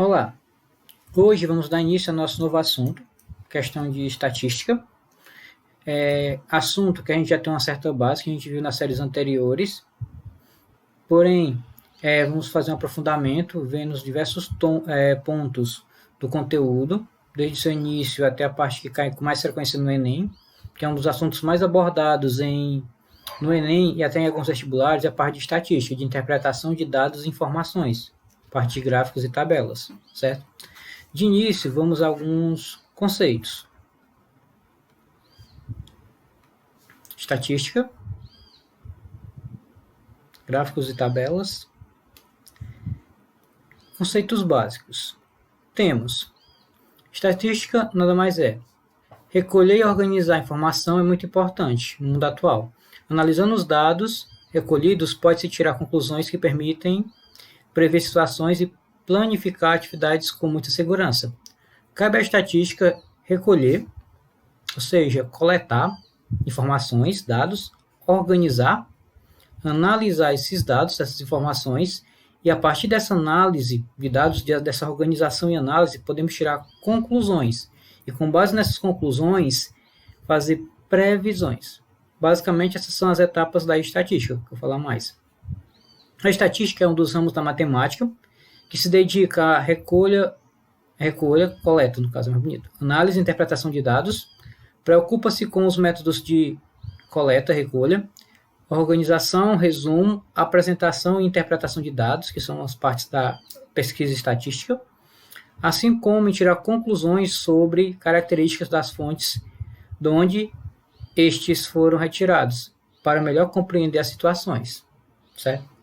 Olá, hoje vamos dar início ao nosso novo assunto, questão de estatística. Assunto que a gente já tem uma certa base, que a gente viu nas séries anteriores, porém, vamos fazer um aprofundamento, vendo os diversos pontos do conteúdo, desde seu início até a parte que cai com mais frequência no Enem, que é um dos assuntos mais abordados no Enem e até em alguns vestibulares, é a parte de estatística, de interpretação de dados e informações, parte de gráficos e tabelas, certo? De início, vamos a alguns conceitos. Estatística, gráficos e tabelas. Conceitos básicos. Temos: estatística nada mais é. Recolher e organizar a informação é muito importante no mundo atual. Analisando os dados recolhidos, pode-se tirar conclusões que permitem prever situações e planificar atividades com muita segurança. Cabe à estatística recolher, ou seja, coletar informações, dados, organizar, analisar esses dados, essas informações, e a partir dessa análise de dados, dessa organização e análise, podemos tirar conclusões. E com base nessas conclusões, fazer previsões. Basicamente, essas são as etapas da estatística, que eu vou falar mais. A estatística é um dos ramos da matemática que se dedica à coleta, no caso é mais bonito, análise e interpretação de dados, preocupa-se com os métodos de coleta, recolha, organização, resumo, apresentação e interpretação de dados, que são as partes da pesquisa estatística, assim como em tirar conclusões sobre características das fontes de onde estes foram retirados, para melhor compreender as situações, certo?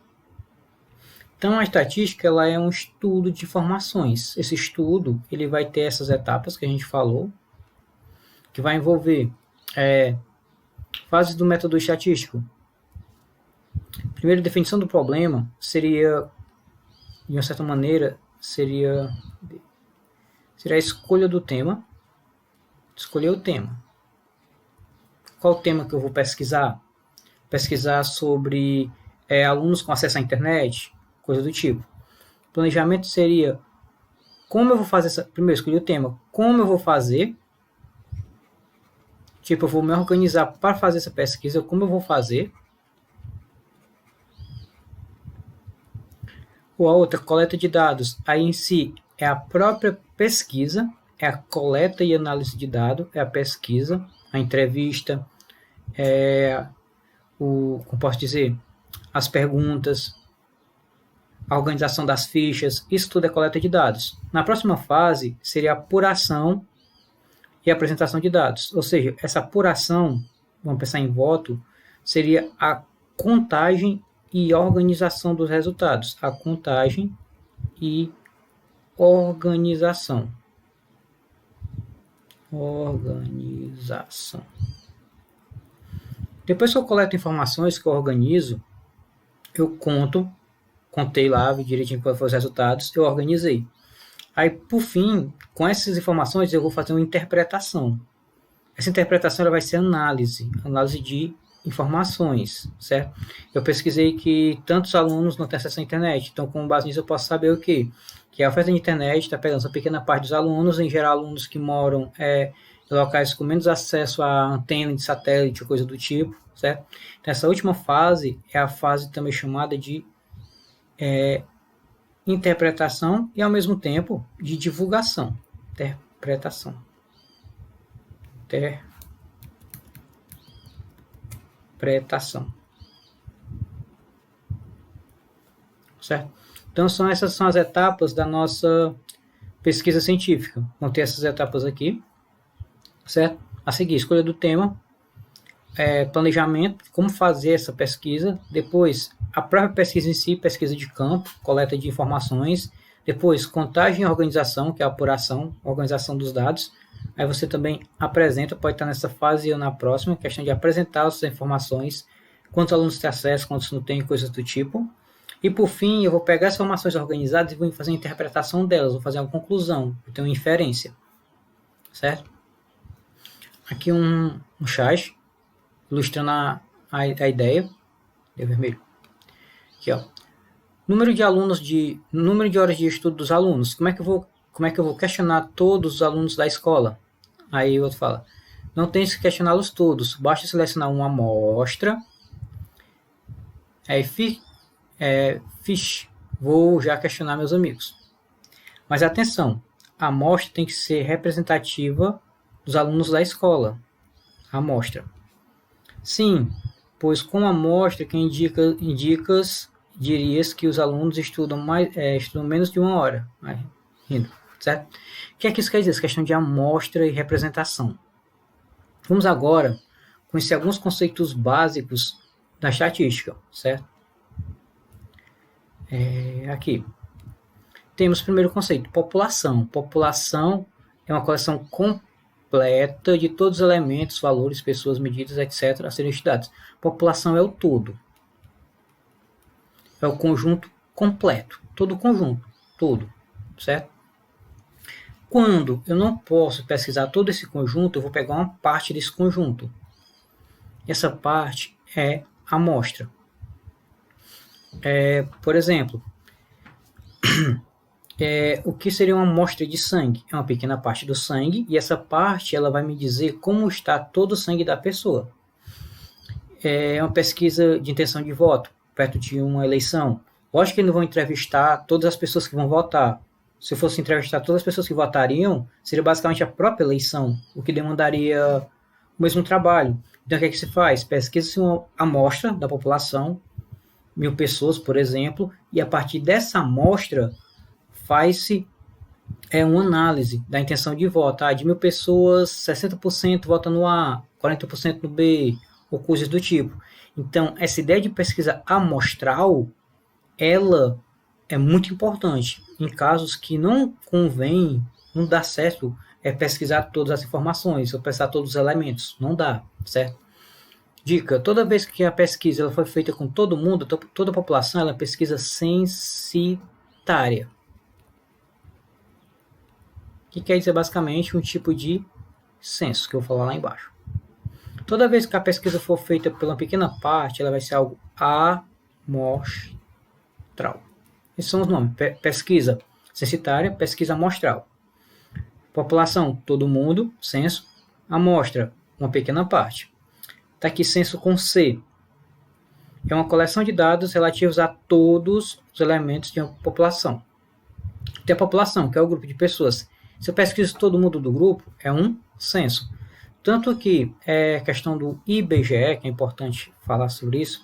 Então, a estatística ela é um estudo de informações. Esse estudo ele vai ter essas etapas que a gente falou, que vai envolver fases do método estatístico. Primeiro, definição do problema seria, de uma certa maneira, seria a escolha do tema. Escolher o tema. Qual o tema que eu vou pesquisar? Pesquisar sobre alunos com acesso à internet, coisa do tipo. Planejamento seria como eu vou fazer essa. Primeiro, escolher o tema. Como eu vou fazer? Tipo, eu vou me organizar para fazer essa pesquisa. Como eu vou fazer? Ou a outra, coleta de dados. Aí em si é a própria pesquisa, é a coleta e análise de dados, é a pesquisa, a entrevista, como posso dizer, as perguntas, a organização das fichas, isso tudo é coleta de dados. Na próxima fase seria a apuração e apresentação de dados, ou seja, essa apuração, vamos pensar em voto, seria a contagem e organização dos resultados. A contagem e organização. Depois que eu coleto informações, que eu organizo, eu contei lá direitinho quais foram os resultados, eu organizei. Aí, por fim, com essas informações, eu vou fazer uma interpretação. Essa interpretação ela vai ser análise de informações, certo? Eu pesquisei que tantos alunos não têm acesso à internet, então com base nisso eu posso saber o quê? Que a oferta de internet está pegando essa pequena parte dos alunos, em geral alunos que moram em locais com menos acesso a antena de satélite ou coisa do tipo, certo? Então essa última fase é a fase também chamada de interpretação e ao mesmo tempo de divulgação. Interpretação. Certo? Então essas são as etapas da nossa pesquisa científica. Vão ter essas etapas aqui, certo? A seguir, escolha do tema, planejamento, como fazer essa pesquisa, depois a própria pesquisa em si, pesquisa de campo, coleta de informações, depois contagem e organização, que é a apuração, organização dos dados. Aí você também apresenta, pode estar nessa fase ou na próxima, questão de apresentar as informações, quantos alunos têm acesso, quantos não têm, coisas do tipo. E por fim, eu vou pegar as informações organizadas e vou fazer a interpretação delas, vou fazer uma conclusão, eu tenho uma inferência, certo? Aqui um chat, ilustrando a ideia, vermelho. Aqui, ó. Número de horas de estudo dos alunos. Como é que eu vou questionar todos os alunos da escola? Aí o outro fala, não tem que questioná-los todos, basta selecionar uma amostra. Aí vou já questionar meus amigos. Mas atenção, a amostra tem que ser representativa dos alunos da escola. A amostra. Sim, pois com a amostra que indicas dirias que os alunos estudam menos de 1 hora. Aí, rindo, certo? O que é que isso quer dizer? Essa questão de amostra e representação. Vamos agora conhecer alguns conceitos básicos da estatística, certo? Aqui. Temos o primeiro conceito, população. População é uma coleção completa de todos os elementos, valores, pessoas, medidas, etc. a serem estudados. População é o todo. É o conjunto completo. Todo o conjunto. Todo. Certo? Quando eu não posso pesquisar todo esse conjunto, eu vou pegar uma parte desse conjunto. Essa parte é a amostra. Por exemplo, o que seria uma amostra de sangue? É uma pequena parte do sangue, e essa parte ela vai me dizer como está todo o sangue da pessoa. É uma pesquisa de intenção de voto, perto de uma eleição. Lógico que eles não vão entrevistar todas as pessoas que vão votar. Se eu fosse entrevistar todas as pessoas que votariam, seria basicamente a própria eleição, o que demandaria o mesmo trabalho. Então, o que é que se faz? Pesquisa-se uma amostra da população, 1.000 pessoas, por exemplo, e a partir dessa amostra faz-se uma análise da intenção de voto. De 1.000 pessoas, 60% votam no A, 40% no B, ou coisas do tipo. Então, essa ideia de pesquisa amostral, ela é muito importante. Em casos que não convém, não dá certo pesquisar todas as informações, ou pesquisar todos os elementos. Não dá, certo? Dica, toda vez que a pesquisa ela foi feita com todo mundo, toda a população, ela é pesquisa censitária. Que quer dizer basicamente um tipo de censo, que eu vou falar lá embaixo. Toda vez que a pesquisa for feita por uma pequena parte, ela vai ser algo amostral. Esses são os nomes. Pesquisa censitária, pesquisa amostral. População, todo mundo, censo. Amostra, uma pequena parte. Está aqui censo com C. É uma coleção de dados relativos a todos os elementos de uma população. Tem a população, que é o grupo de pessoas. Se eu pesquiso todo mundo do grupo, é um censo. Tanto que é questão do IBGE, que é importante falar sobre isso.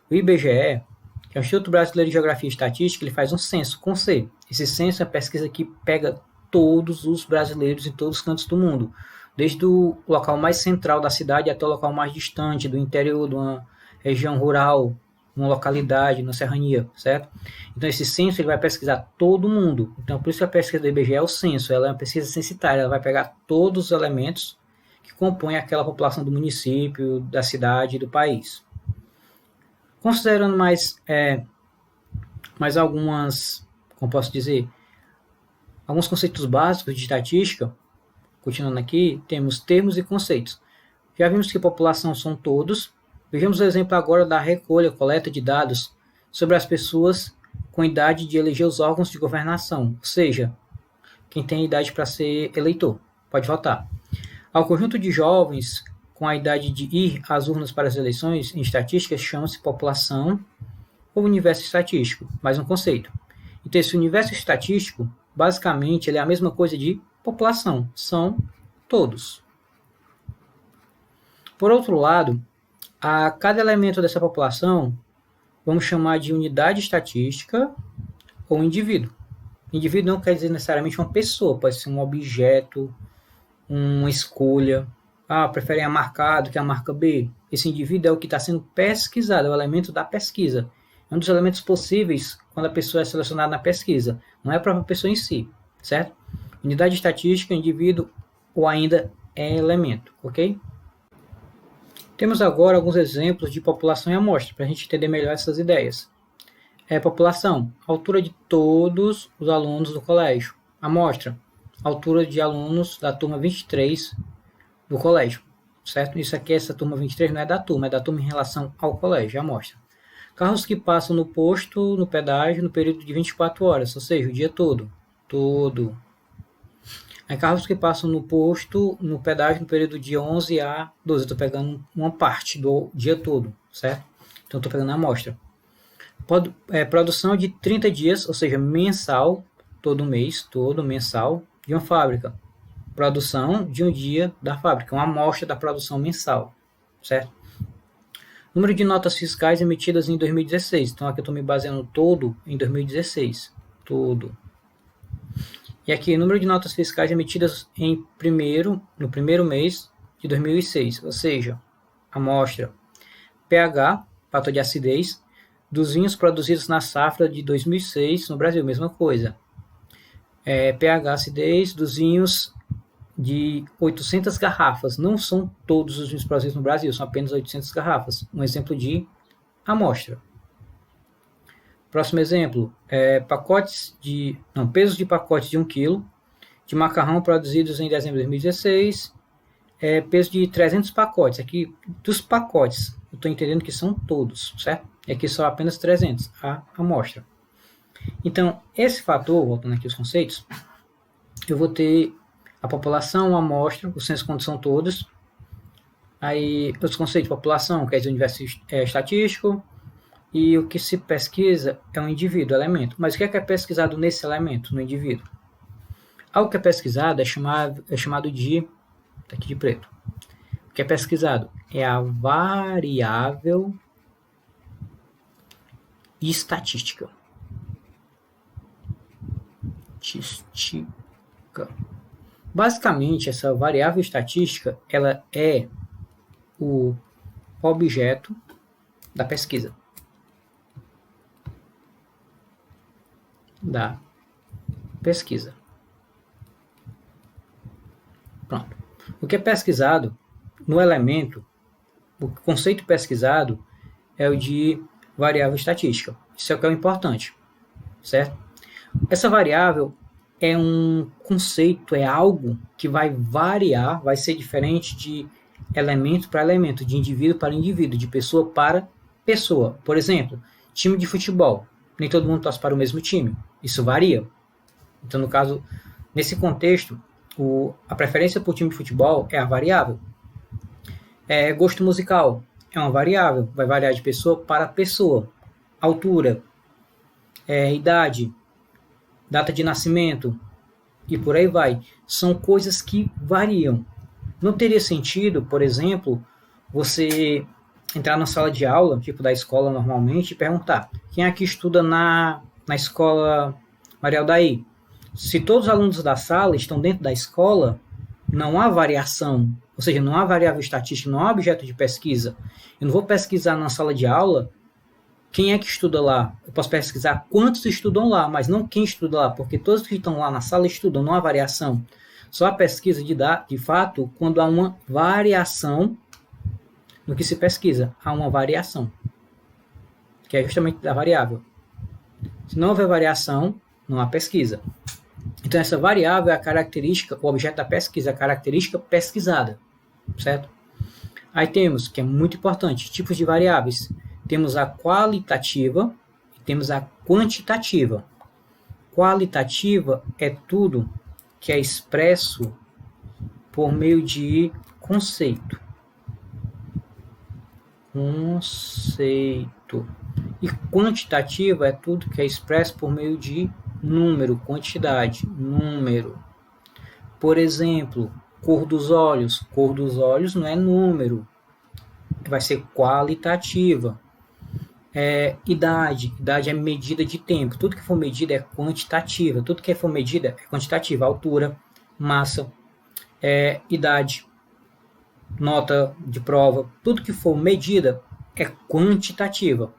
O IBGE, que é o Instituto Brasileiro de Geografia e Estatística, ele faz um censo com C. Esse censo é a pesquisa que pega todos os brasileiros em todos os cantos do mundo. Desde o local mais central da cidade até o local mais distante, do interior, de uma região rural, uma localidade, na serrania, certo? Então, esse censo ele vai pesquisar todo mundo. Então, por isso que a pesquisa do IBGE é o censo. Ela é uma pesquisa censitária. Ela vai pegar todos os elementos que compõem aquela população do município, da cidade e do país. Considerando mais algumas, como posso dizer, alguns conceitos básicos de estatística, continuando aqui, temos termos e conceitos. Já vimos que população são todos. Vejamos o exemplo agora da coleta de dados sobre as pessoas com idade de eleger os órgãos de governação, ou seja, quem tem idade para ser eleitor, pode votar. Ao conjunto de jovens com a idade de ir às urnas para as eleições, em estatística, chama-se população ou universo estatístico, mais um conceito. Então, esse universo estatístico, basicamente, ele é a mesma coisa de população, são todos. Por outro lado, a cada elemento dessa população, vamos chamar de unidade estatística ou indivíduo. Indivíduo não quer dizer necessariamente uma pessoa, pode ser um objeto, uma escolha. Preferem a marca A do que a marca B. Esse indivíduo é o que está sendo pesquisado, é o elemento da pesquisa. É um dos elementos possíveis quando a pessoa é selecionada na pesquisa. Não é a própria pessoa em si, certo? Unidade estatística, indivíduo ou ainda é elemento, ok? Temos agora alguns exemplos de população e amostra, para a gente entender melhor essas ideias. População, altura de todos os alunos do colégio. Amostra, altura de alunos da turma 23 do colégio, certo? Isso aqui, essa turma 23 não é da turma, é da turma em relação ao colégio, amostra. Carros que passam no posto, no pedágio, no período de 24 horas, ou seja, o dia todo. Todo. Aí carros que passam no posto, no pedágio, no período de 11 a 12. Eu estou pegando uma parte do dia todo, certo? Então, estou pegando a amostra. Produção de 30 dias, ou seja, mensal, todo mês, todo mensal, de uma fábrica. Produção de um dia da fábrica, uma amostra da produção mensal, certo? Número de notas fiscais emitidas em 2016. Então, aqui eu estou me baseando todo em 2016. Todo. E aqui, número de notas fiscais emitidas no primeiro mês de 2006, ou seja, amostra pH, fator de acidez, dos vinhos produzidos na safra de 2006 no Brasil, mesma coisa. pH, acidez dos vinhos de 800 garrafas. Não são todos os vinhos produzidos no Brasil, são apenas 800 garrafas. Um exemplo de amostra. Próximo exemplo, pesos de pacotes de 1 kg de macarrão produzidos em dezembro de 2016, peso de 300 pacotes. Aqui, dos pacotes, eu estou entendendo que são todos, certo? E aqui só apenas 300, a amostra. Então, esse fator, voltando aqui aos conceitos, eu vou ter a população, a amostra, os senso quando são todos. Aí, os conceitos de população, quer dizer, o universo estatístico. E o que se pesquisa é um indivíduo, elemento. Mas o que é pesquisado nesse elemento, no indivíduo? Algo que é pesquisado é chamado de... Tá aqui de preto. O que é pesquisado é a variável estatística. Basicamente, essa variável estatística, ela é o objeto da pesquisa. Pronto. O que é pesquisado no elemento, o conceito pesquisado é o de variável estatística. Isso é o que é o importante, certo? Essa variável é um conceito, é algo que vai variar, vai ser diferente de elemento para elemento, de indivíduo para indivíduo, de pessoa para pessoa. Por exemplo, time de futebol. Nem todo mundo torce para o mesmo time. Isso varia. Então, no caso, nesse contexto, a preferência por time de futebol é a variável. Gosto musical é uma variável. Vai variar de pessoa para pessoa. Altura, idade, data de nascimento e por aí vai. São coisas que variam. Não teria sentido, por exemplo, você entrar na sala de aula, tipo da escola normalmente, e perguntar: quem aqui estuda na escola Maria Aldair? Se todos os alunos da sala estão dentro da escola, não há variação, ou seja, não há variável estatística, não há objeto de pesquisa. Eu não vou pesquisar na sala de aula quem é que estuda lá. Eu posso pesquisar quantos estudam lá, mas não quem estuda lá, porque todos que estão lá na sala estudam, não há variação. Só há pesquisa de fato quando há uma variação no que se pesquisa. Há uma variação, que é justamente da variável. Se não houver variação, não há pesquisa. Então, essa variável é a característica, o objeto da pesquisa, a característica pesquisada, certo? Aí temos, que é muito importante, tipos de variáveis. Temos a qualitativa e temos a quantitativa. Qualitativa é tudo que é expresso por meio de conceito. E quantitativa é tudo que é expresso por meio de número, quantidade, número. Por exemplo, cor dos olhos. Cor dos olhos não é número, vai ser qualitativa. Idade é medida de tempo. Tudo que for medida é quantitativa. Tudo que for medida é quantitativa. Altura, massa, idade, nota de prova. Tudo que for medida é quantitativa.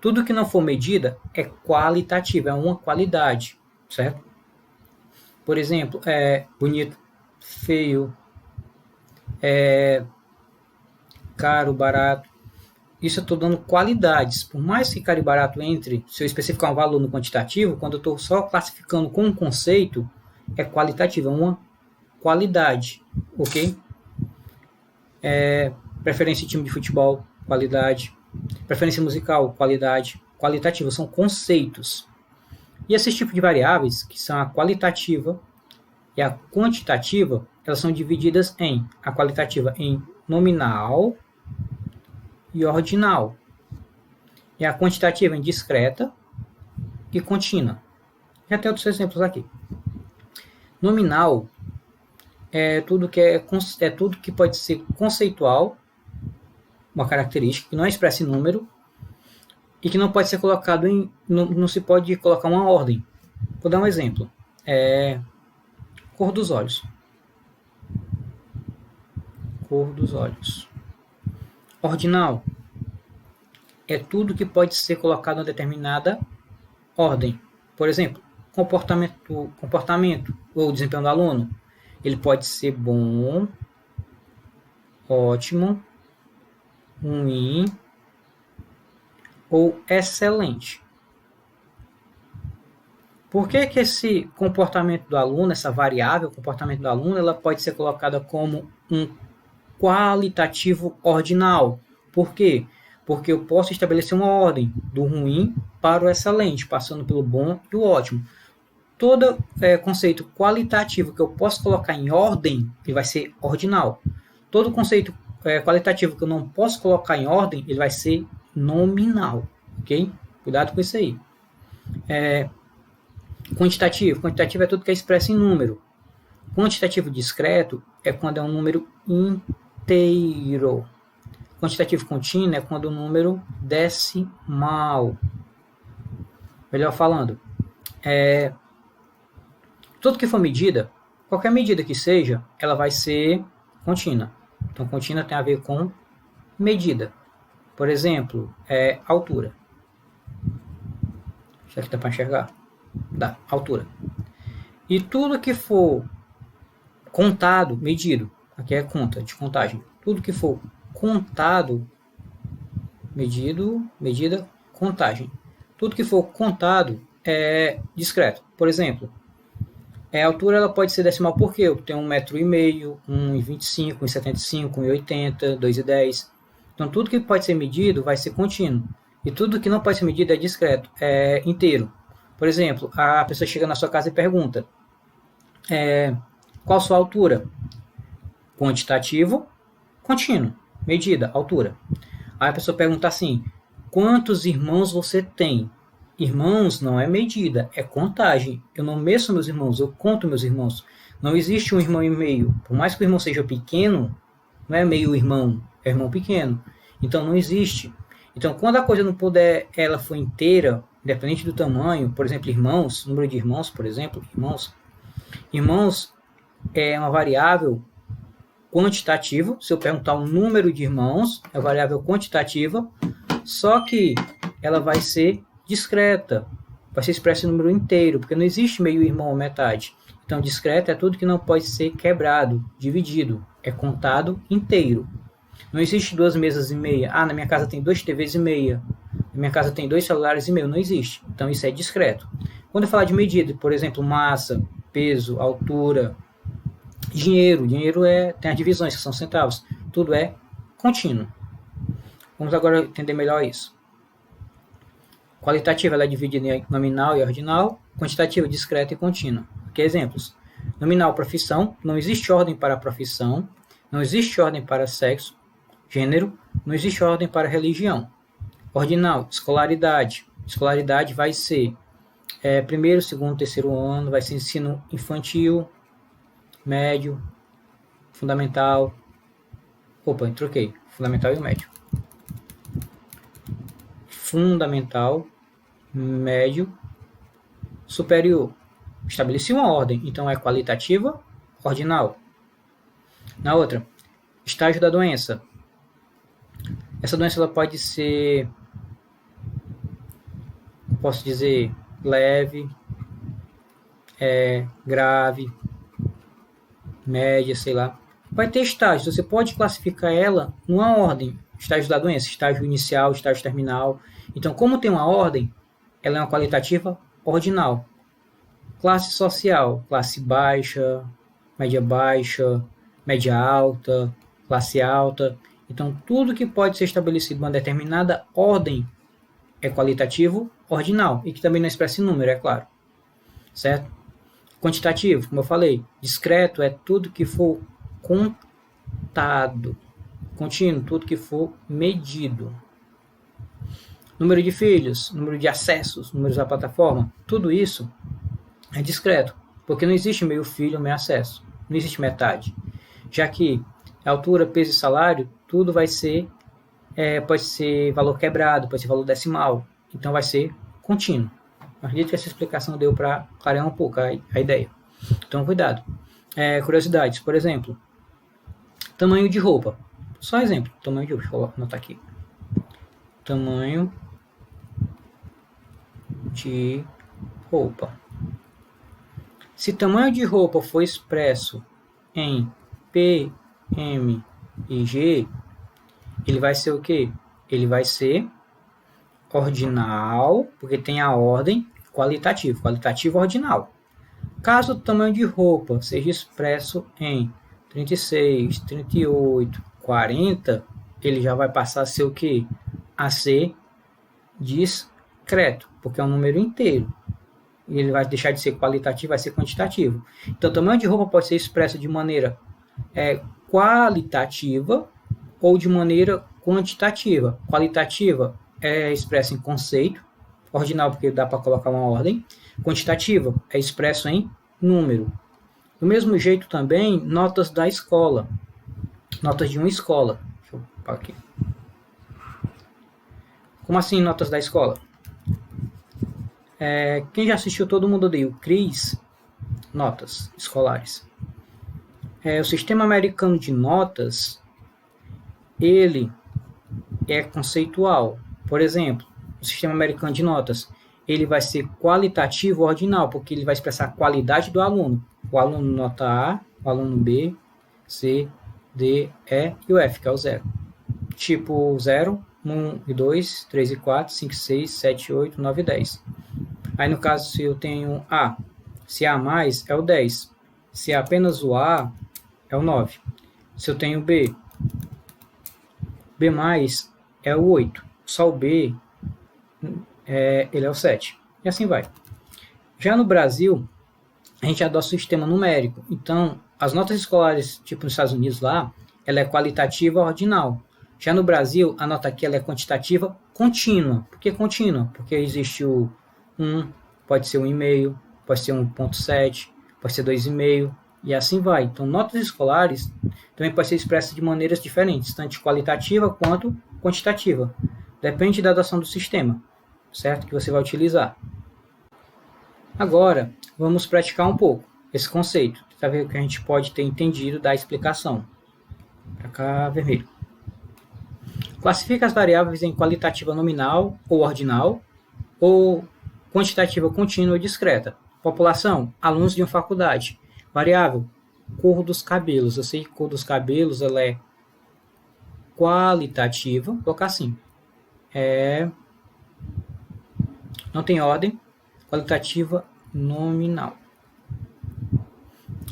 Tudo que não for medida é qualitativa, é uma qualidade, certo? Por exemplo, bonito, feio, caro, barato. Isso eu estou dando qualidades. Por mais que caro e barato entre, se eu especificar um valor no quantitativo, quando eu estou só classificando com um conceito, é qualitativo, é uma qualidade, ok? Preferência de time de futebol, qualidade. Preferência musical, qualidade. Qualitativa são conceitos. E esses tipos de variáveis, que são a qualitativa e a quantitativa, elas são divididas em a qualitativa em nominal e ordinal. E a quantitativa em discreta e contínua. Já tem outros exemplos aqui. Nominal é tudo que pode ser conceitual, uma característica que não é expressa em número e que não pode ser colocado em, não se pode colocar uma ordem. Vou dar um exemplo. Cor dos olhos. Cor dos olhos. Ordinal é tudo que pode ser colocado em uma determinada ordem. Por exemplo, comportamento ou desempenho do aluno. Ele pode ser bom, ótimo, ruim ou excelente. Por que esse comportamento do aluno, essa variável, comportamento do aluno, ela pode ser colocada como um qualitativo ordinal? Por quê? Porque eu posso estabelecer uma ordem do ruim para o excelente, passando pelo bom e o ótimo. Todo conceito qualitativo que eu posso colocar em ordem, ele vai ser ordinal. Todo conceito qualitativo que eu não posso colocar em ordem, ele vai ser nominal. Ok? Cuidado com isso aí. Quantitativo é tudo que é expresso em número. Quantitativo discreto é quando é um número inteiro. Quantitativo contínuo é quando o número decimal. Melhor falando, tudo que for medida, qualquer medida que seja, ela vai ser contínua. Então, contínua tem a ver com medida. Por exemplo, altura. Isso aqui dá para enxergar? Dá, altura. E tudo que for contado, medido, aqui é conta, de contagem. Tudo que for contado, medido, medida, contagem. Tudo que for contado é discreto. Por exemplo, a altura ela pode ser decimal porque eu tenho 1,5 m, 1,25 m, 1,75 m, 1,80 m, 2,10 m. Então, tudo que pode ser medido vai ser contínuo. E tudo que não pode ser medido é discreto, é inteiro. Por exemplo, a pessoa chega na sua casa e pergunta qual a sua altura? Quantitativo, contínuo, medida, altura. Aí a pessoa pergunta assim, quantos irmãos você tem? Irmãos não é medida, é contagem. Eu não meço meus irmãos, eu conto meus irmãos. Não existe um irmão e meio. Por mais que o irmão seja pequeno, não é meio irmão, é irmão pequeno. Então não existe. Então quando a coisa não puder, ela for inteira, independente do tamanho, por exemplo, irmãos, número de irmãos, por exemplo, irmãos é uma variável quantitativa. Se eu perguntar o número de irmãos, é uma variável quantitativa, só que ela vai ser discreta, vai ser expressa em número inteiro, porque não existe meio irmão ou metade. Então, discreta é tudo que não pode ser quebrado, dividido, é contado inteiro. Não existe 2 mesas e meia. Na minha casa tem 2 TVs e meia. Na minha casa tem 2 celulares e meio. Não existe. Então, isso é discreto. Quando eu falar de medida, por exemplo, massa, peso, altura, dinheiro tem as divisões, que são centavos. Tudo é contínuo. Vamos agora entender melhor isso. Qualitativa ela é dividida em nominal e ordinal, quantitativa, discreta e contínua. Aqui exemplos. Nominal, profissão, não existe ordem para a profissão, não existe ordem para sexo, gênero, não existe ordem para religião. Ordinal, escolaridade. Escolaridade vai ser primeiro, segundo, terceiro ano, vai ser ensino infantil, médio, fundamental. Troquei. Fundamental e médio. Fundamental, médio, superior. Estabeleci uma ordem, então é qualitativa, ordinal. Na outra, estágio da doença. Essa doença ela pode ser, posso dizer, leve, grave, média, sei lá. Vai ter estágios, você pode classificar ela numa ordem. Estágio da doença, estágio inicial, estágio terminal. Então, como tem uma ordem, ela é uma qualitativa ordinal. Classe social, classe baixa, média alta, classe alta. Então, tudo que pode ser estabelecido uma determinada ordem é qualitativo ordinal, e que também não expressa em número, é claro. Certo? Quantitativo, como eu falei, discreto é tudo que for contado. Contínuo, tudo que for medido. Número de filhos, número de acessos, números da plataforma, tudo isso é discreto, porque não existe meio filho, meio acesso. Não existe metade. Já que altura, peso e salário, tudo vai ser, pode ser valor quebrado, pode ser valor decimal. Então vai ser contínuo. Acredito que essa explicação deu para clarear um pouco a ideia. Então, cuidado. Curiosidades, por exemplo, tamanho de roupa. Só exemplo, tamanho de roupa. Deixa eu anotar aqui. Tamanho de roupa. Se tamanho de roupa for expresso em P, M e G, ele vai ser o quê? Ele vai ser ordinal, porque tem a ordem, qualitativo. Qualitativo ordinal. Caso o tamanho de roupa seja expresso em 36, 38, 40, ele já vai passar a ser o quê? A ser discreto, porque é um número inteiro. E ele vai deixar de ser qualitativo, vai ser quantitativo. Então, o tamanho de roupa pode ser expresso de maneira qualitativa ou de maneira quantitativa. Qualitativa é expressa em conceito, ordinal porque dá para colocar uma ordem. Quantitativa é expresso em número. Do mesmo jeito também, notas da escola. Notas de uma escola. Deixa eu parar aqui. Como assim notas da escola? Quem já assistiu Todo Mundo Odeia o Chris, notas escolares. O sistema americano de notas, ele é conceitual. Por exemplo, o sistema americano de notas, ele vai ser qualitativo ordinal, porque ele vai expressar a qualidade do aluno. O aluno nota A, o aluno B, C, D, E e o F, que é o 0. Tipo 0, 1 e 2, 3 e 4, 5 e 6, 7 e 8, 9 e 10. Aí no caso, se eu tenho A, se A mais é o 10. Se é apenas o A, é o 9. Se eu tenho B, B mais é o 8. Só o B, ele é o 7. E assim vai. Já no Brasil, a gente adota o sistema numérico. Então, as notas escolares, tipo nos Estados Unidos lá, ela é qualitativa ordinal. Já no Brasil, a nota aqui ela é quantitativa contínua. Por que contínua? Porque existe o 1, pode ser 1,5, pode ser 1,7, pode ser 2,5 e assim vai. Então, notas escolares também pode ser expressa de maneiras diferentes, tanto qualitativa quanto quantitativa. Depende da adoção do sistema, certo? Que você vai utilizar. Agora, vamos praticar um pouco esse conceito, para ver o que a gente pode ter entendido da explicação. Para cá, vermelho. Classifica as variáveis em qualitativa nominal ou ordinal, ou quantitativa contínua ou discreta. População, alunos de uma faculdade. Variável, cor dos cabelos. Eu sei que cor dos cabelos ela é qualitativa. Vou colocar assim. Não tem ordem. Qualitativa nominal.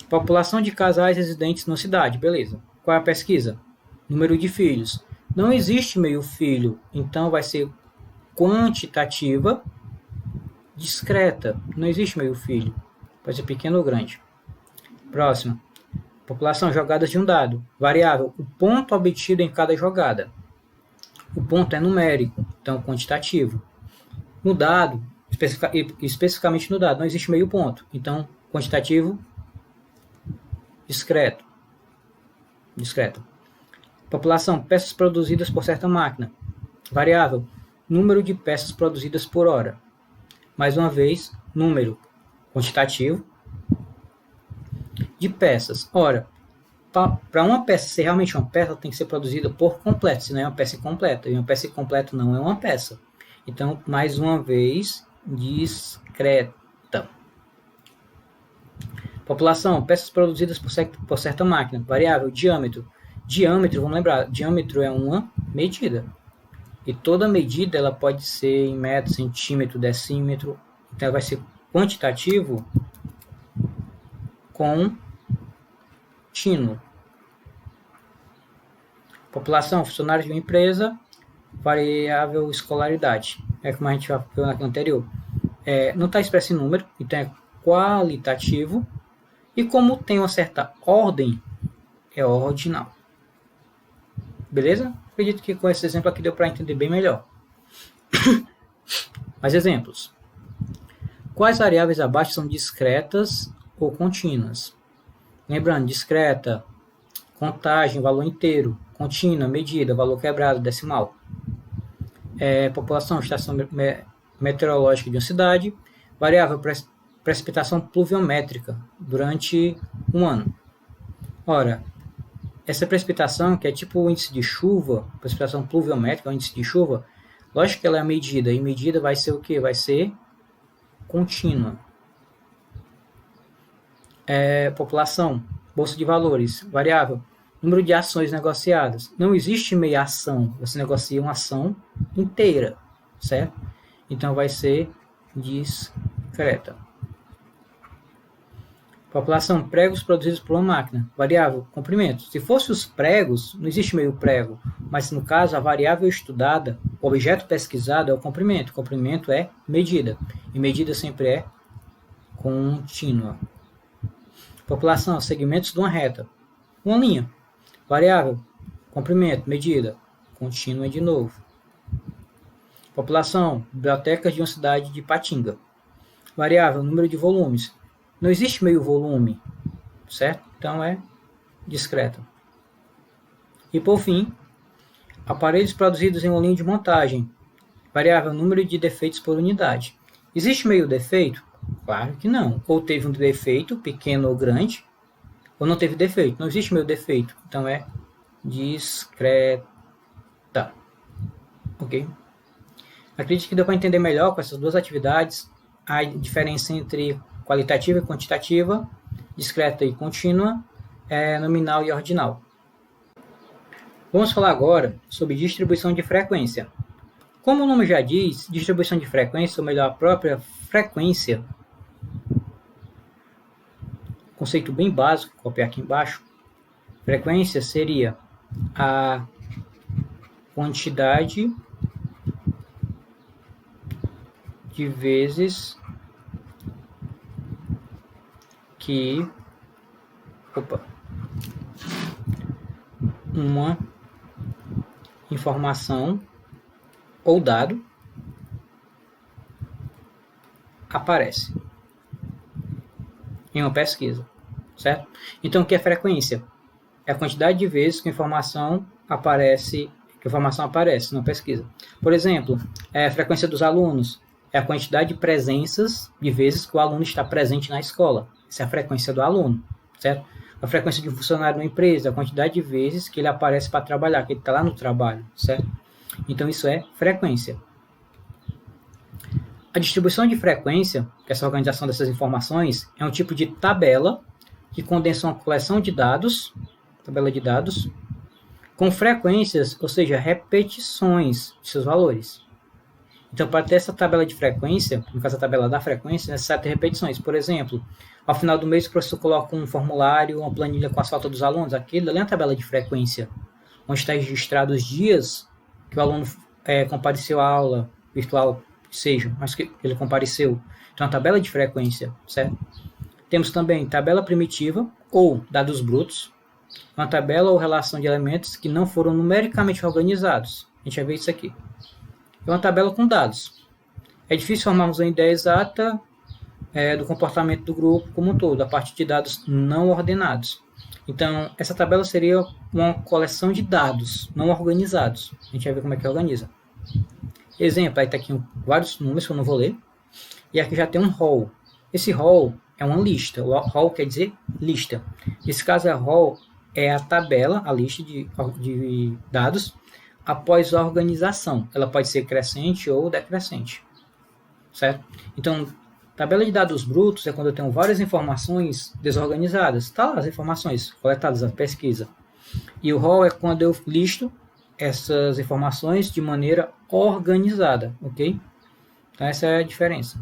População de casais residentes na cidade. Beleza. Qual é a pesquisa? Número de filhos. Não existe meio filho, então vai ser quantitativa discreta. Não existe meio filho. Pode ser pequeno ou grande. Próximo. População jogadas de um dado. Variável. O ponto obtido em cada jogada. O ponto é numérico, então quantitativo. No dado, especificamente no dado, não existe meio ponto. Então, quantitativo discreto. População. Peças produzidas por certa máquina. Variável. Número de peças produzidas por hora. Mais uma vez, número quantitativo de peças. Ora, para uma peça ser realmente uma peça, ela tem que ser produzida por completo, senão é uma peça incompleta. E uma peça incompleta não é uma peça. Então, mais uma vez, discreta. População, peças produzidas por certa máquina. Variável, diâmetro. Diâmetro, vamos lembrar, diâmetro é uma medida. E toda medida ela pode ser em metro, centímetro, decímetro. Então, ela vai ser quantitativo contínuo. População, funcionários de uma empresa, variável escolaridade. É como a gente já viu na anterior. Não está expresso em número, então é qualitativo. E como tem uma certa ordem, é ordinal. Beleza? Acredito que com esse exemplo aqui deu para entender bem melhor. Mais exemplos. Quais variáveis abaixo são discretas ou contínuas? Lembrando, discreta, contagem, valor inteiro, contínua, medida, valor quebrado, decimal. População, estação meteorológica de uma cidade, variável precipitação pluviométrica durante um ano. Ora, essa precipitação, que é tipo o índice de chuva, precipitação pluviométrica, o índice de chuva, lógico que ela é medida, e medida vai ser o quê? Vai ser contínua. População, bolsa de valores, variável, número de ações negociadas. Não existe meia ação, você negocia uma ação inteira, certo? Então vai ser discreta. População, pregos produzidos por uma máquina. Variável, comprimento. Se fosse os pregos, não existe meio prego, mas no caso a variável estudada, o objeto pesquisado é o comprimento. O comprimento é medida, e medida sempre é contínua. População, segmentos de uma reta. Uma linha. Variável, comprimento, medida, contínua de novo. População, bibliotecas de uma cidade de Patinga. Variável, número de volumes. Não existe meio volume, certo? Então é discreta. E por fim, aparelhos produzidos em uma linha de montagem. Variável, número de defeitos por unidade. Existe meio defeito? Claro que não. Ou teve um defeito, pequeno ou grande, ou não teve defeito. Não existe meio defeito. Então é discreta. Ok? Acredito que deu para entender melhor com essas duas atividades a diferença entre qualitativa e quantitativa, discreta e contínua, nominal e ordinal. Vamos falar agora sobre distribuição de frequência. Como o nome já diz, distribuição de frequência, ou melhor, a própria frequência, conceito bem básico, copiar aqui embaixo, frequência seria a quantidade de vezes que uma informação ou dado aparece em uma pesquisa, certo? Então, o que é frequência? É a quantidade de vezes que a informação aparece numa pesquisa. Por exemplo, a frequência dos alunos é a quantidade de presenças de vezes que o aluno está presente na escola. Essa é a frequência do aluno, certo? A frequência de um funcionário de uma empresa, a quantidade de vezes que ele aparece para trabalhar, que ele está lá no trabalho, certo? Então, isso é frequência. A distribuição de frequência, que é essa organização dessas informações, é um tipo de tabela que condensa uma coleção de dados, tabela de dados, com frequências, ou seja, repetições de seus valores. Então, para ter essa tabela de frequência, no caso a tabela da frequência, é necessário ter repetições. Por exemplo, ao final do mês o professor coloca um formulário, uma planilha com as faltas dos alunos, aquilo ali é uma tabela de frequência, onde está registrado os dias que o aluno compareceu à aula virtual, seja, mas que ele compareceu. Então, a tabela de frequência, certo? Temos também tabela primitiva, ou dados brutos, uma tabela ou relação de elementos que não foram numericamente organizados. A gente vai ver isso aqui. É uma tabela com dados. É difícil formarmos uma ideia exata do comportamento do grupo como um todo, a partir de dados não ordenados. Então, essa tabela seria uma coleção de dados não organizados. A gente vai ver como é que organiza. Exemplo, aí está aqui vários números que eu não vou ler. E aqui já tem um rol. Esse rol é uma lista. O rol quer dizer lista. Nesse caso, a rol é a tabela, a lista de dados após a organização. Ela pode ser crescente ou decrescente. Certo? Então, tabela de dados brutos é quando eu tenho várias informações desorganizadas. Está lá as informações coletadas na pesquisa. E o rol é quando eu listo essas informações de maneira organizada, ok? Então, essa é a diferença.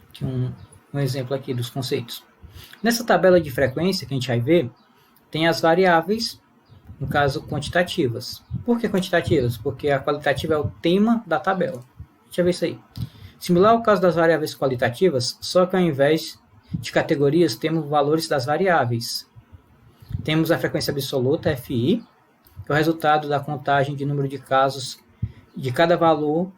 Aqui um exemplo aqui dos conceitos. Nessa tabela de frequência que a gente vai ver, tem as variáveis, No caso, quantitativas. Por que quantitativas? Porque a qualitativa é o tema da tabela. Deixa eu ver isso aí. Similar ao caso das variáveis qualitativas, só que ao invés de categorias, temos valores das variáveis. Temos a frequência absoluta, FI, que é o resultado da contagem de número de casos de cada valor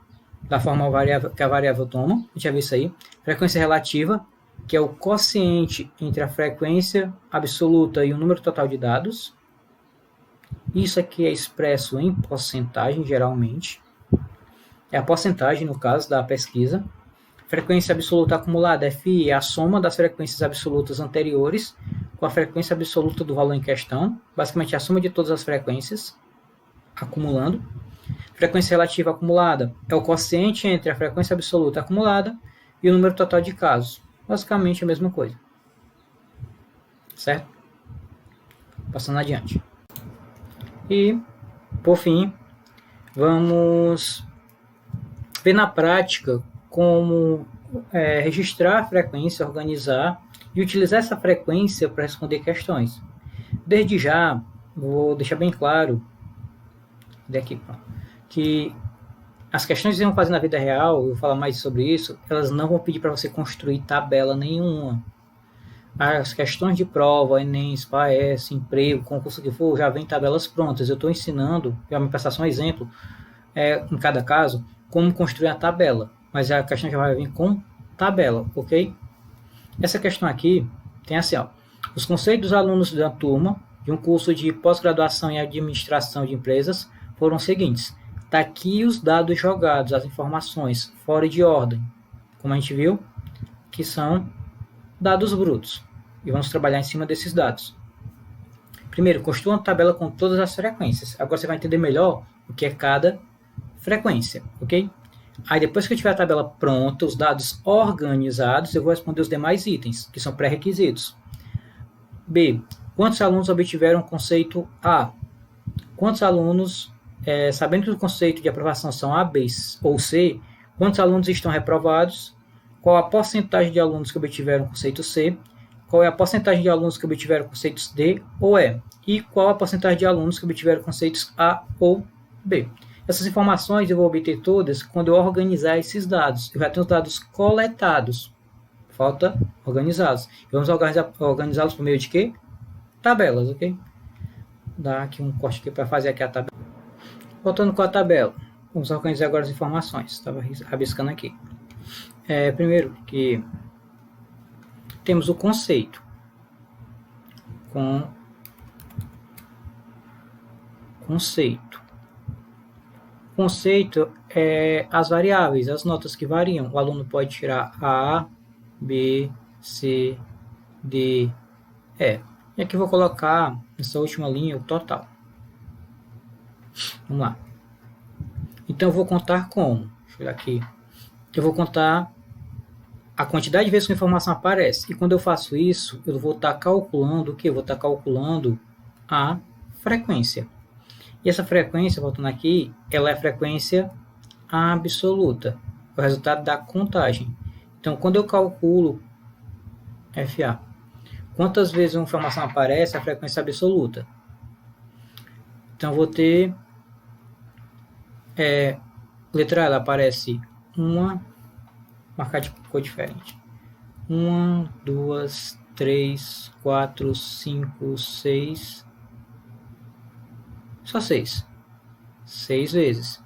da forma variável, que a variável toma. A gente já viu isso aí. Frequência relativa, que é o quociente entre a frequência absoluta e o número total de dados. Isso aqui é expresso em porcentagem, geralmente. É a porcentagem, no caso, da pesquisa. Frequência absoluta acumulada, FI, é a soma das frequências absolutas anteriores com a frequência absoluta do valor em questão. Basicamente, a soma de todas as frequências, acumulando. Frequência relativa acumulada é o quociente entre a frequência absoluta acumulada e o número total de casos. Basicamente a mesma coisa. Certo? Passando adiante. E, por fim, vamos ver na prática como registrar a frequência, organizar e utilizar essa frequência para responder questões. Desde já, vou deixar bem claro daqui, que as questões que vão fazer na vida real, eu vou falar mais sobre isso, elas não vão pedir para você construir tabela nenhuma. As questões de prova, Enem, SPAES, emprego, concurso que for, já vem tabelas prontas. Eu estou ensinando, já me passar só um exemplo, em cada caso, como construir a tabela. Mas a questão já vai vir com tabela, ok? Essa questão aqui tem assim, ó, os conceitos dos alunos da turma de um curso de pós-graduação em administração de empresas foram os seguintes. Está aqui os dados jogados, as informações, fora de ordem, como a gente viu, que são dados brutos. E vamos trabalhar em cima desses dados. Primeiro, construa uma tabela com todas as frequências. Agora você vai entender melhor o que é cada frequência, ok? Aí depois que eu tiver a tabela pronta, os dados organizados, eu vou responder os demais itens, que são pré-requisitos. B. Quantos alunos obtiveram o conceito A? Quantos alunos, sabendo que o conceito de aprovação são A, B ou C, quantos alunos estão reprovados? Qual a porcentagem de alunos que obtiveram o conceito C? Qual é a porcentagem de alunos que obtiveram conceitos D ou E? E qual a porcentagem de alunos que obtiveram conceitos A ou B? Essas informações eu vou obter todas quando eu organizar esses dados. Eu já tenho os dados coletados. Falta organizá-los. Vamos organizá-los por meio de quê? Tabelas, ok? Vou dar aqui um corte aqui para fazer aqui a tabela. Voltando com a tabela. Vamos organizar agora as informações. Estava rabiscando aqui. Primeiro que temos o conceito. Conceito é as variáveis, as notas que variam. O aluno pode tirar A, B, C, D, E. E aqui eu vou colocar nessa última linha o total. Vamos lá. Então eu vou contar como? Deixa eu olhar aqui. Eu vou contar a quantidade de vezes que a informação aparece. E quando eu faço isso, eu vou estar calculando o que? Eu vou estar calculando a frequência. E essa frequência, voltando aqui, ela é a frequência absoluta, o resultado da contagem. Então, quando eu calculo FA, quantas vezes uma informação aparece, a frequência absoluta. Então, eu vou ter, letra A, ela aparece uma, marcar de cor diferente. 1, 2, 3, 4, 5, 6... Só 6. 6 vezes.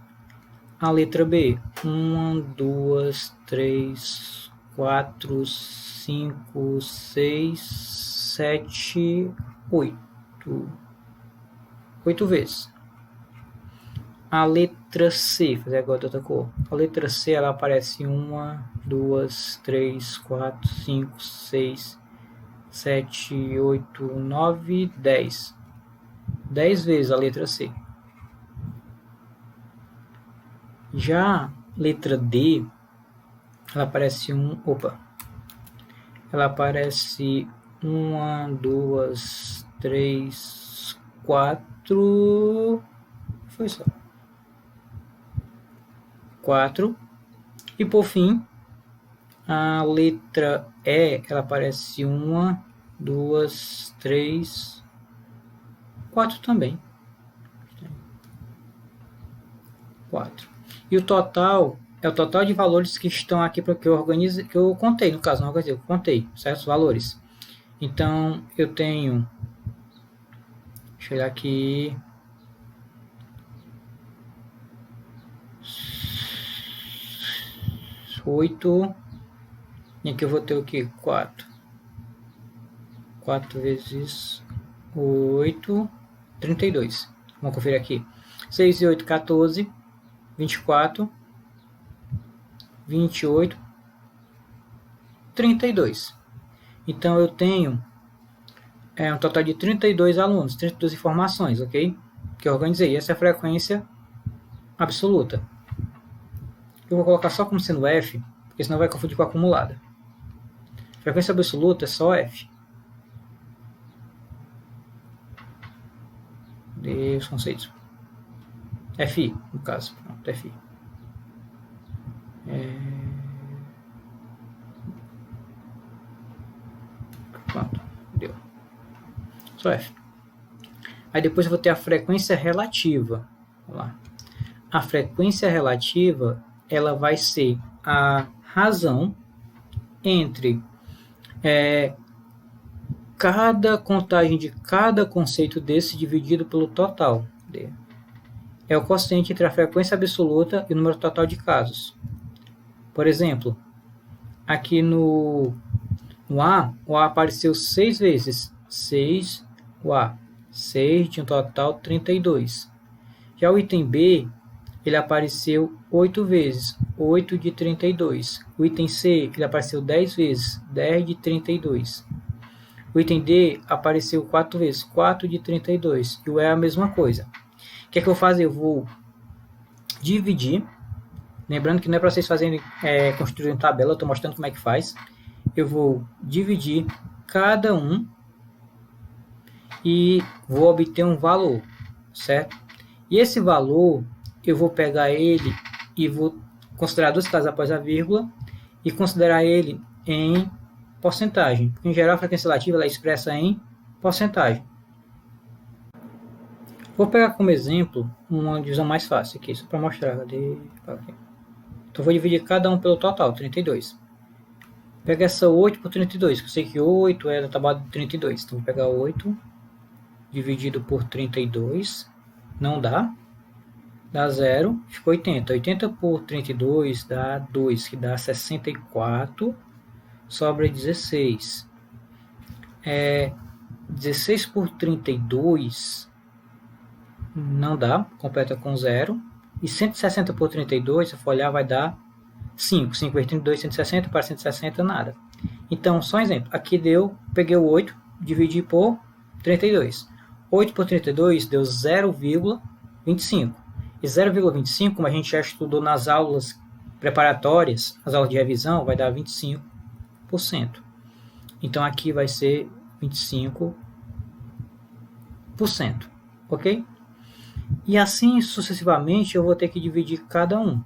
A letra B. 1, 2, 3, 4, 5, 6, 7, 8. 8 vezes. A letra C. Vou fazer agora de outra cor. A letra C, ela aparece 1, 2, 3, 4, 5, 6, 7, 8, 9, 10. 10 vezes a letra C. Já letra D, ela aparece ela aparece 1, 2, 3, 4. Foi só. 4. E por fim, a letra E, ela aparece 1, 2, 3, 4 também. 4. E o total é o total de valores que estão aqui para que eu organize, que eu contei, no caso, não organizei, eu contei certos valores. Então, eu tenho, deixa eu olhar aqui, 8, e aqui eu vou ter o que? 4. 4 vezes 8, 32. Vamos conferir aqui. 6 e 8, 14, 24, 28, 32. Então, eu tenho um total de 32 alunos, 32 informações, ok? Que eu organizei. Essa é a frequência absoluta. Eu vou colocar só como sendo F, porque senão vai confundir com a acumulada. Frequência absoluta é só F. De os conceitos. FI, no caso. Pronto, FI. Pronto, deu. Só F. Aí depois eu vou ter a frequência relativa. Vamos lá. A frequência relativa, ela vai ser a razão entre cada contagem de cada conceito desse dividido pelo total. É o quociente entre a frequência absoluta e o número total de casos. Por exemplo, aqui no A, o A apareceu 6 vezes. 6, o A. 6 de um total 32. Já o item B, ele apareceu 8 vezes. 8 de 32. O item C, ele apareceu 10 vezes. 10 de 32. O item D apareceu 4 vezes. 4 de 32. E o E é a mesma coisa. O que é que eu vou fazer? Eu vou dividir. Lembrando que não é para vocês fazerem construir uma tabela, eu estou mostrando como é que faz. Eu vou dividir cada um e vou obter um valor, certo? E esse valor, eu vou pegar ele e vou considerar 2 casas após a vírgula e considerar ele em porcentagem. Porque, em geral, a frequência relativa ela é expressa em porcentagem. Vou pegar como exemplo uma divisão mais fácil aqui, só para mostrar. Então, vou dividir cada um pelo total, 32. Pega essa 8 por 32, que eu sei que 8 é da tabela de 32. Então, vou pegar 8 dividido por 32, não dá. Dá 0, ficou 80. 80 por 32 dá 2, que dá 64. Sobra 16. 16 por 32 não dá, completa com 0. E 160 por 32, se for olhar, vai dar 5. 5 vezes 32, 160, para 160, nada. Então, só um exemplo. Aqui deu, peguei o 8, dividi por 32. 8 por 32 deu 0,25. E 0,25, como a gente já estudou nas aulas preparatórias, as aulas de revisão, vai dar 25%. Então, aqui vai ser 25%. Ok? E assim sucessivamente eu vou ter que dividir cada um.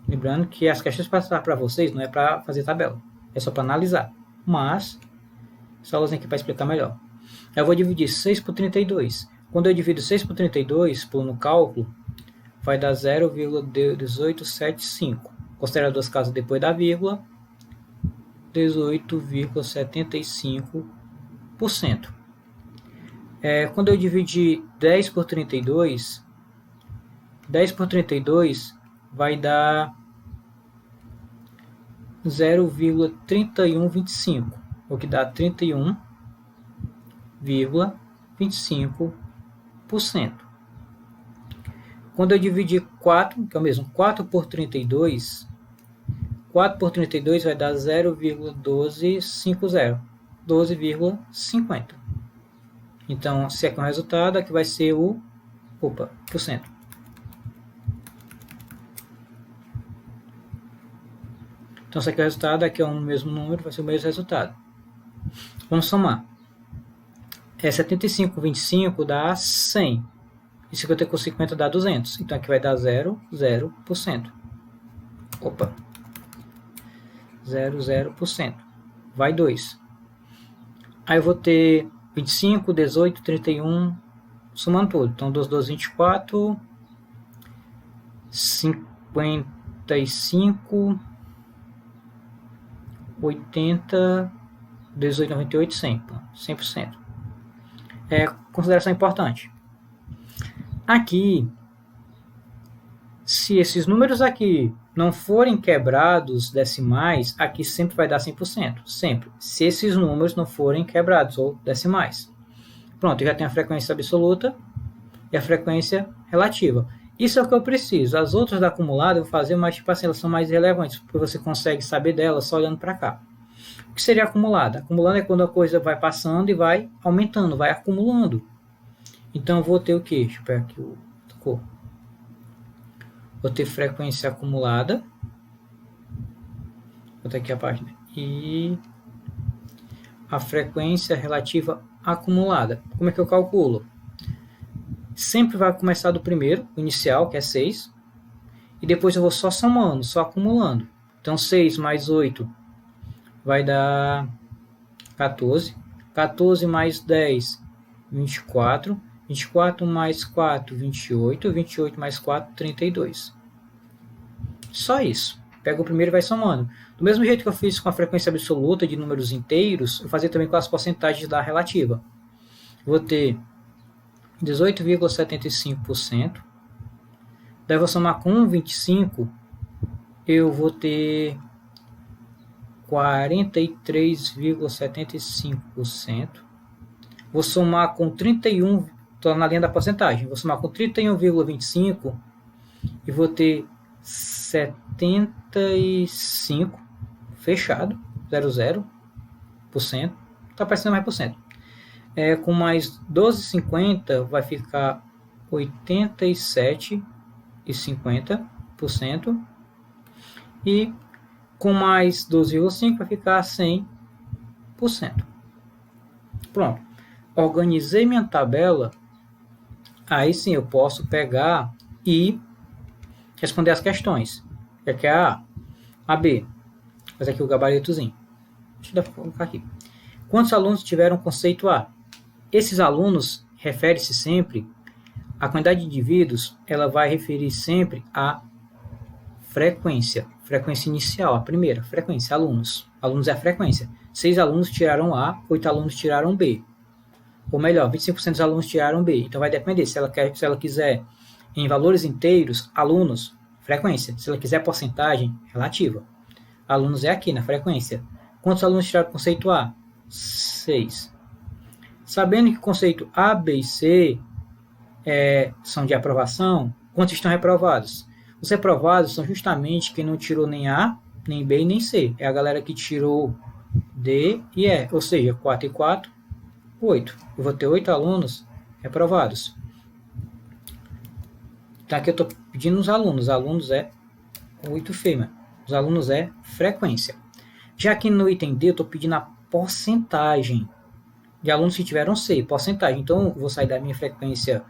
Lembrando que as questões passadas para vocês não é para fazer tabela, é só para analisar. Mas, essa aula aqui para explicar melhor. Eu vou dividir 6 por 32. Quando eu divido 6 por 32, pulo no cálculo, vai dar 0,1875. Considerar 2 casas depois da vírgula, 18,75%. Quando eu dividir 10 por 32, 10 por 32 vai dar 0,3125, o que dá 31,25%. Quando eu dividir 4, que é o mesmo, 4 por 32, 4 por 32 vai dar 0,1250, 12,50. Então, se aqui é um resultado, aqui vai ser o porcento. Então, se aqui é o resultado, aqui é o mesmo número, vai ser o mesmo resultado. Vamos somar. 75,25 dá 100. E 50 com 50 dá 200. Então, aqui vai dar 0,0%. 0,0%. Vai 2. Aí eu vou ter 25, 18, 31, somando tudo. Então, 2, 12, 24. 55, 80, 18, 98, 100, 100%. Consideração importante. Aqui, se esses números aqui não forem quebrados decimais, aqui sempre vai dar 100%, sempre. Se esses números não forem quebrados ou decimais. Pronto, eu já tenho a frequência absoluta e a frequência relativa. Isso é o que eu preciso. As outras da acumulada eu vou fazer, mas tipo assim, elas são mais relevantes, porque você consegue saber delas só olhando para cá. O que seria acumulada? Acumulada é quando a coisa vai passando e vai aumentando, vai acumulando. Então eu vou ter o quê? Deixa eu pegar aqui o cor. Vou ter frequência acumulada. Vou botar aqui a página. E a frequência relativa acumulada. Como é que eu calculo? Sempre vai começar do primeiro, o inicial, que é 6. E depois eu vou só somando, só acumulando. Então 6 mais 8 vai dar 14. 14 mais 10, 24. 24 mais 4, 28. 28 mais 4, 32. Só isso. Pega o primeiro e vai somando. Do mesmo jeito que eu fiz com a frequência absoluta de números inteiros, eu vou fazer também com as porcentagens da relativa. Vou ter 18,75%. Daí eu vou somar com 25, eu vou ter 43,75%. Vou somar com 31, estou na linha da porcentagem, vou somar com 31,25 e vou ter 75, fechado, 00%, está parecendo mais por cento. Com mais 12,50 vai ficar 87,50%. E com mais 12,5 vai ficar 100%. Pronto. Organizei minha tabela. Aí sim eu posso pegar e responder as questões. Que é a A, B. Vou fazer aqui o gabaritozinho. Deixa eu colocar aqui. Quantos alunos tiveram conceito A? Esses alunos refere-se sempre, a quantidade de indivíduos, ela vai referir sempre a frequência inicial, a primeira, frequência, alunos. Alunos é a frequência. 6 alunos tiraram A, 8 alunos tiraram B. Ou melhor, 25% dos alunos tiraram B. Então vai depender, se ela quiser em valores inteiros, alunos, frequência. Se ela quiser porcentagem, relativa. Alunos é aqui na frequência. Quantos alunos tiraram o conceito A? 6. Sabendo que o conceito A, B e C são de aprovação, quantos estão reprovados? Os reprovados são justamente quem não tirou nem A, nem B e nem C. É a galera que tirou D e E, ou seja, 4 e 4, 8. Eu vou ter 8 alunos reprovados. Então aqui eu estou pedindo os alunos. Alunos é 8 fêmea. Os alunos é frequência. Já aqui no item D eu estou pedindo a porcentagem de alunos que tiveram C, porcentagem. Então, eu vou sair da minha frequência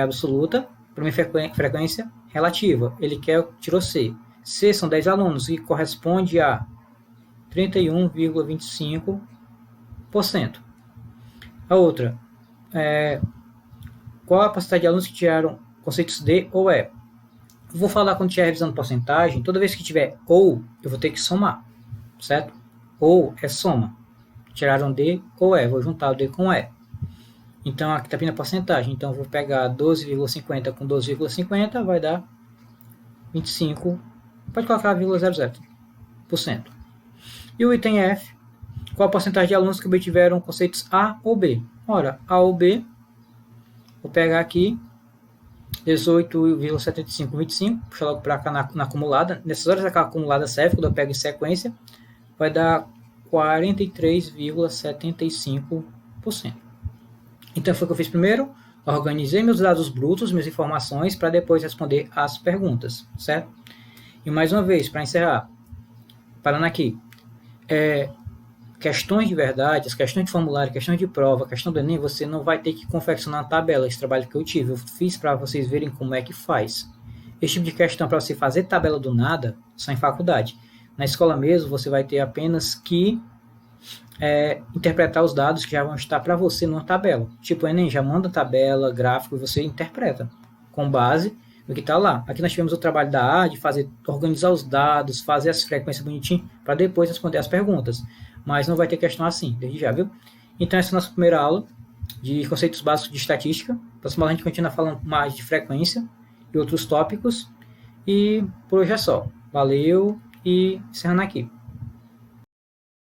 absoluta para minha frequência relativa. Ele tirou C. C são 10 alunos, que corresponde a 31,25%. A outra, qual a porcentagem de alunos que tiraram conceitos D ou E? Eu vou falar quando estiver revisando porcentagem, toda vez que tiver ou, eu vou ter que somar, certo? Ou é soma. Tiraram D ou E, vou juntar o D com E. Então aqui está vindo a porcentagem, então eu vou pegar 12,50 com 12,50, vai dar 25, pode colocar 0,00%. E o item F, qual a porcentagem de alunos que obtiveram conceitos A ou B? Ora, A ou B, vou pegar aqui 18,75, 25, puxa logo para cá na acumulada. Nessas horas a acumulada serve, quando eu pego em sequência, vai dar 43,75%. Então foi o que eu fiz primeiro, organizei meus dados brutos, minhas informações, para depois responder as perguntas, certo? E mais uma vez, para encerrar, parando aqui, questões de verdade, as questões de formulário, questões de prova, questão do Enem, você não vai ter que confeccionar uma tabela, esse trabalho que eu tive, eu fiz para vocês verem como é que faz. Esse tipo de questão para você fazer tabela do nada, só em faculdade. Na escola mesmo, você vai ter apenas que interpretar os dados que já vão estar para você numa tabela. Tipo, o Enem já manda tabela, gráfico, e você interpreta com base o que está lá. Aqui nós tivemos o trabalho da A, de organizar os dados, fazer as frequências bonitinho, para depois responder as perguntas. Mas não vai ter questão assim, desde já, viu? Então essa é a nossa primeira aula de conceitos básicos de estatística. Próxima aula a gente continua falando mais de frequência e outros tópicos. E por hoje é só. Valeu e encerrando aqui.